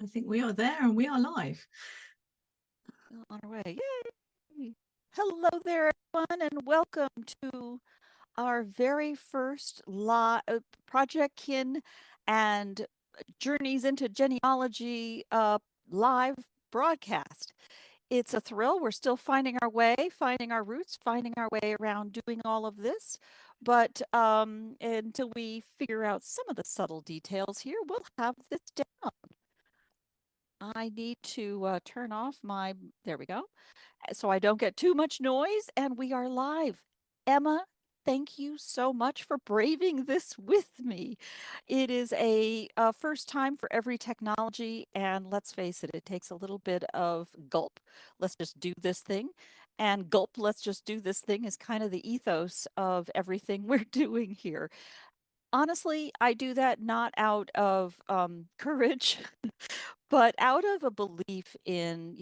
I think we are there and we are live. On our way. Yay! Hello there, everyone, and welcome to our very first Project Kin and Journeys into Genealogy live broadcast. It's a thrill. We're still finding our way, finding our roots, finding our way around doing all of this. But until we figure out some of the subtle details here, we'll have this down. I need to turn off my, there we go, so I don't get too much noise, and we are live. Emma, thank you so much for braving this with me. It is a first time for every technology, and let's face it, it takes a little bit of gulp. Let's just do this thing. And gulp, let's just do this thing is kind of the ethos of everything we're doing here. Honestly, I do that not out of courage, but out of a belief in,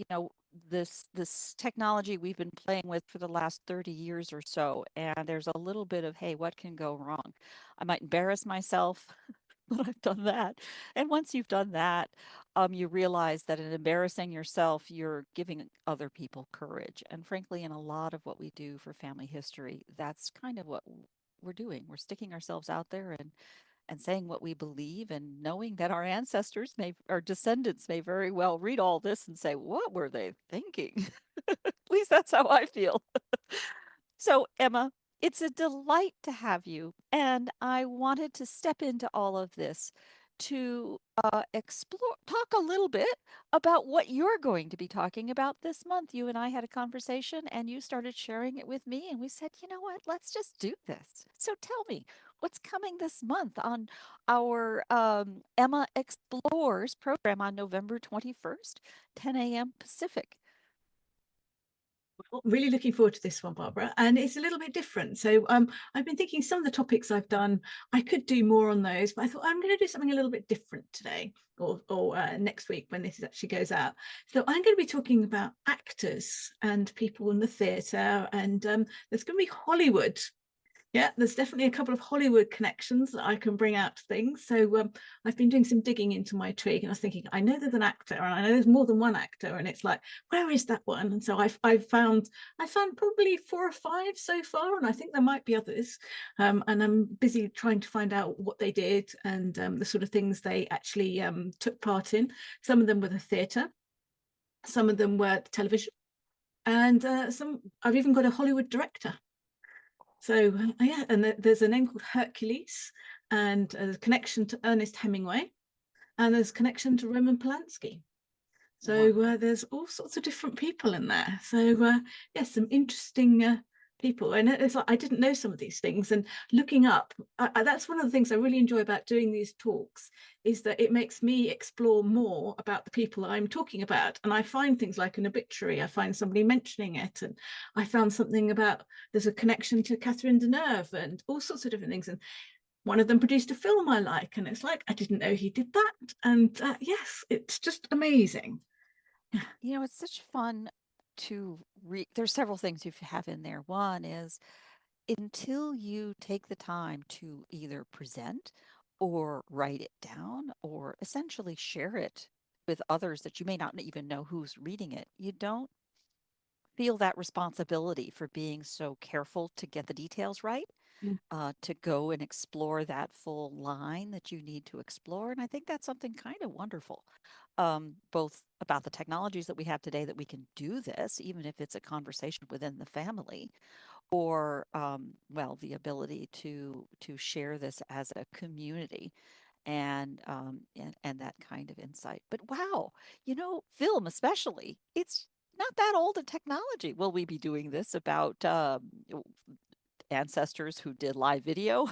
this technology we've been playing with for the last 30 years or so, and there's a little bit of, hey, what can go wrong? I might embarrass myself, but I've done that. And once you've done that, you realize that in embarrassing yourself, you're giving other people courage. And frankly, in a lot of what we do for family history, that's kind of what we're doing. We're sticking ourselves out there and saying what we believe, and knowing that our ancestors may, our descendants may very well read all this and say, what were they thinking? At least that's how I feel. So, Emma, it's a delight to have you. And I wanted to step into all of this to explore, talk a little bit about what you're going to be talking about this month. You and I had a conversation, and you started sharing it with me, and we said, you know what, let's just do this. So tell me, what's coming this month on our Emma Explores program on November 21st, 10 a.m. Pacific? Really looking forward to this one, Barbara, and it's a little bit different. So I've been thinking some of the topics I've done, I could do more on those, but I thought I'm going to do something a little bit different today, or next week when this actually goes out. So I'm going to be talking about actors and people in the theatre, and there's going to be Hollywood. Yeah, there's definitely a couple of Hollywood connections that I can bring out to things. So I've been doing some digging into my twig, and I was thinking, I know there's an actor, and I know there's more than one actor, and it's like, where is that one? And so I've found probably 4 or 5 so far, and I think there might be others. And I'm busy trying to find out what they did and the sort of things they actually took part in. Some of them were the theatre, some of them were television, and some I've even got a Hollywood director. So yeah, and there's a name called Hercules, and a connection to Ernest Hemingway, and there's a connection to Roman Polanski. So Wow. there's all sorts of different people in there. So yes, some interesting people. And it's like I didn't know some of these things, and looking up. That's one of the things I really enjoy about doing these talks, is that it makes me explore more about the people I'm talking about. And I find things like an obituary. I find somebody mentioning it, and I found something about there's a connection to Catherine Deneuve and all sorts of different things. And one of them produced a film I like, and it's like I didn't know he did that. And yes, it's just amazing. It's such fun to read. There's several things you have in there. One is until you take the time to either present or write it down or essentially share it with others that you may not even know who's reading it, you don't feel that responsibility for being so careful to get the details right, Mm. to go and explore that full line that you need to explore. And I think that's something kind of wonderful, both about the technologies that we have today that we can do this, even if it's a conversation within the family, or well, the ability to share this as a community, and that kind of insight. But wow, film especially, it's not that old a technology. Will we be doing this about ancestors who did live video?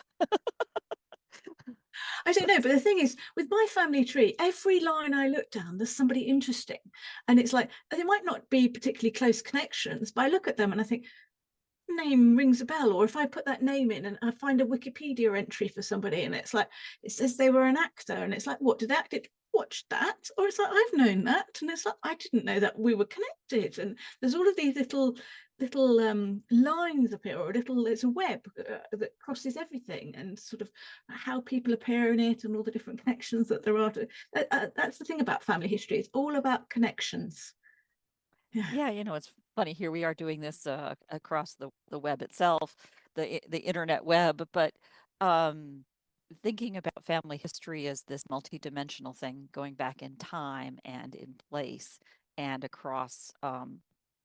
I don't know, but the thing is, with my family tree, every line I look down, there's somebody interesting. And it's like, they might not be particularly close connections, but I look at them and I think, name rings a bell. Or if I put that name in and I find a Wikipedia entry for somebody and it's like, it says they were an actor, and it's like, what did that did watch that? Or it's like, I've known that. And it's like, I didn't know that we were connected. And there's all of these little lines appear, or it's a web that crosses everything, and sort of how people appear in it and all the different connections that there are to that's the thing about family history. It's all about connections. Yeah. Yeah, it's funny. Here we are doing this across the web itself, the internet web, but um, thinking about family history as this multidimensional thing going back in time and in place and across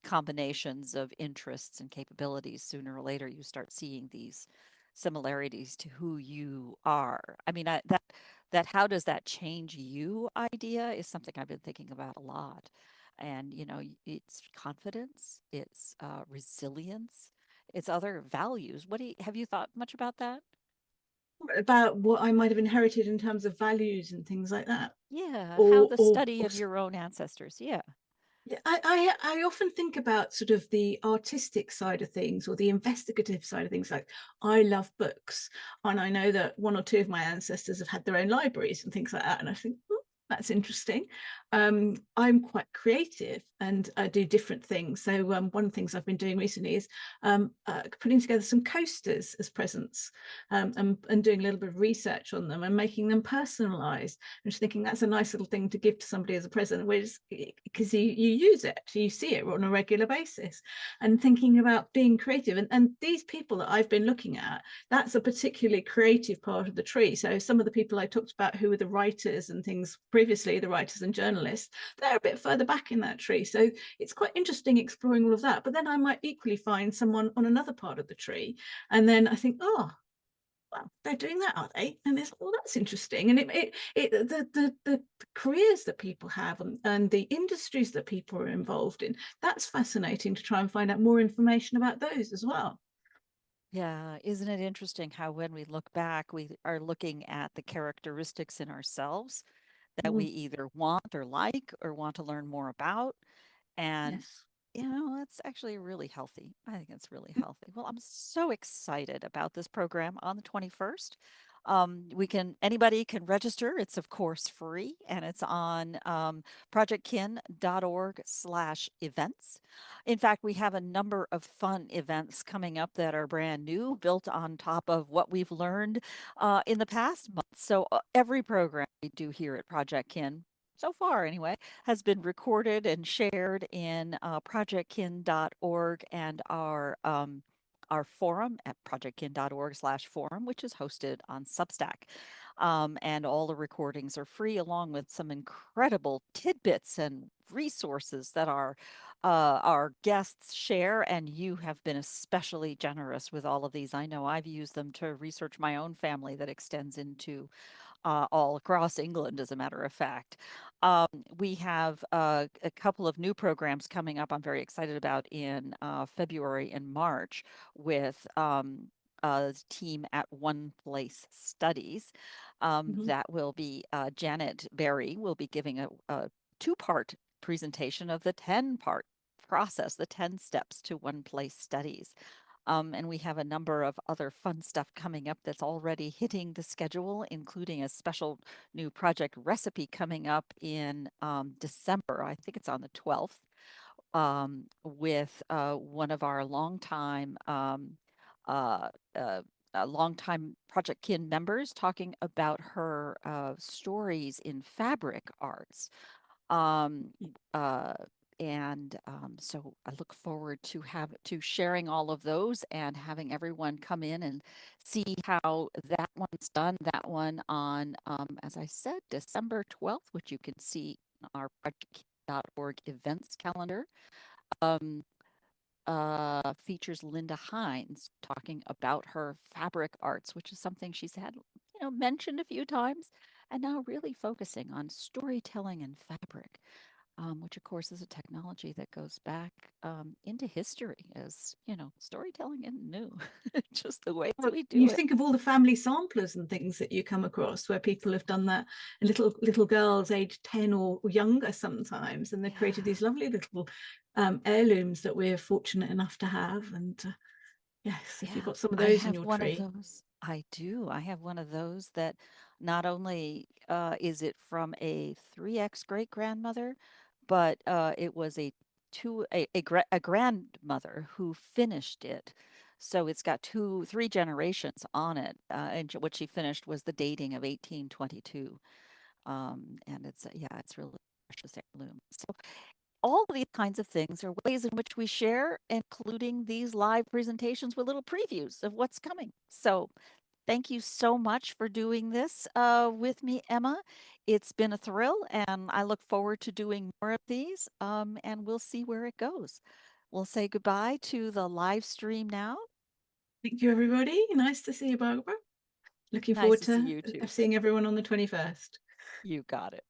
combinations of interests and capabilities, sooner or later you start seeing these similarities to who you are. I mean, that how does that change you idea is something I've been thinking about a lot. And, it's confidence, it's resilience, it's other values. Have you thought much about that? About what I might have inherited in terms of values and things like that, Yeah, how or the or, study or of your own ancestors. Yeah. yeah, I often think about sort of the artistic side of things or the investigative side of things. Like, I love books, and I know that one or two of my ancestors have had their own libraries and things like that. And I think, oh, that's interesting. I'm quite creative and I do different things. So one of the things I've been doing recently is putting together some coasters as presents, and doing a little bit of research on them and making them personalised. I'm just thinking that's a nice little thing to give to somebody as a present, which because you use it, you see it on a regular basis, and thinking about being creative. And these people that I've been looking at, that's a particularly creative part of the tree. So some of the people I talked about who were the writers and things previously, the writers and journalists, they're a bit further back in that tree. So it's quite interesting exploring all of that. But then I might equally find someone on another part of the tree, and then I think, oh, well, they're doing that, are they? And it's, well, that's interesting. And the careers that people have, and the industries that people are involved in, that's fascinating to try and find out more information about those as well. Yeah. Isn't it interesting how when we look back, we are looking at the characteristics in ourselves that we Mm, either want or like or want to learn more about. And, yes. that's actually really healthy. I think it's really healthy. Well, I'm so excited about this program on the 21st. Anybody can register. It's of course free and it's on projectkin.org/events. In fact, we have a number of fun events coming up that are brand new, built on top of what we've learned in the past month. So every program we do here at Project Kin so far anyway, has been recorded and shared in projectkin.org and our forum at projectkin.org/forum, which is hosted on Substack. And all the recordings are free, along with some incredible tidbits and resources that our guests share. And you have been especially generous with all of these. I know I've used them to research my own family that extends into all across England, as a matter of fact. We have a couple of new programs coming up I'm very excited about in February and March with a team at One Place Studies. Mhm. That will be Janet Barrie will be giving a two-part presentation of the 10-part process, the 10 steps to One Place Studies. And we have a number of other fun stuff coming up that's already hitting the schedule, including a special new project recipe coming up in December. I think it's on the 12th, with one of our uh, uh, longtime Project Kin members talking about her stories in fabric arts. Um, uh, so I look forward to sharing all of those and having everyone come in and see how that one's done. That one on, as I said, December 12th, which you can see in our project.org events calendar. Um, Features Linda Hines talking about her fabric arts, which is something she's had, mentioned a few times, and now really focusing on storytelling and fabric, which of course is a technology that goes back into history as, storytelling isn't new, just the ways Well, we do you it. think of all the family samplers and things that you come across where people have done that, and little girls aged 10 or younger sometimes, and they've created Yeah. these lovely little heirlooms that we're fortunate enough to have. And yes, if you've Yeah, got some of I those in have your one of tree. those. I do. I have one of those that not only is it from a 3X great grandmother, but it was a a grandmother who finished it. So it's got three generations on it. And what she finished was the dating of 1822. And it's really precious heirloom. So all of these kinds of things are ways in which we share, including these live presentations with little previews of what's coming. So thank you so much for doing this with me, Emma. It's been a thrill, and I look forward to doing more of these, and we'll see where it goes. We'll say goodbye to the live stream now. Thank you, everybody. Nice to see you, Barbara. Looking Nice forward to see to you too. seeing everyone on the 21st. You got it.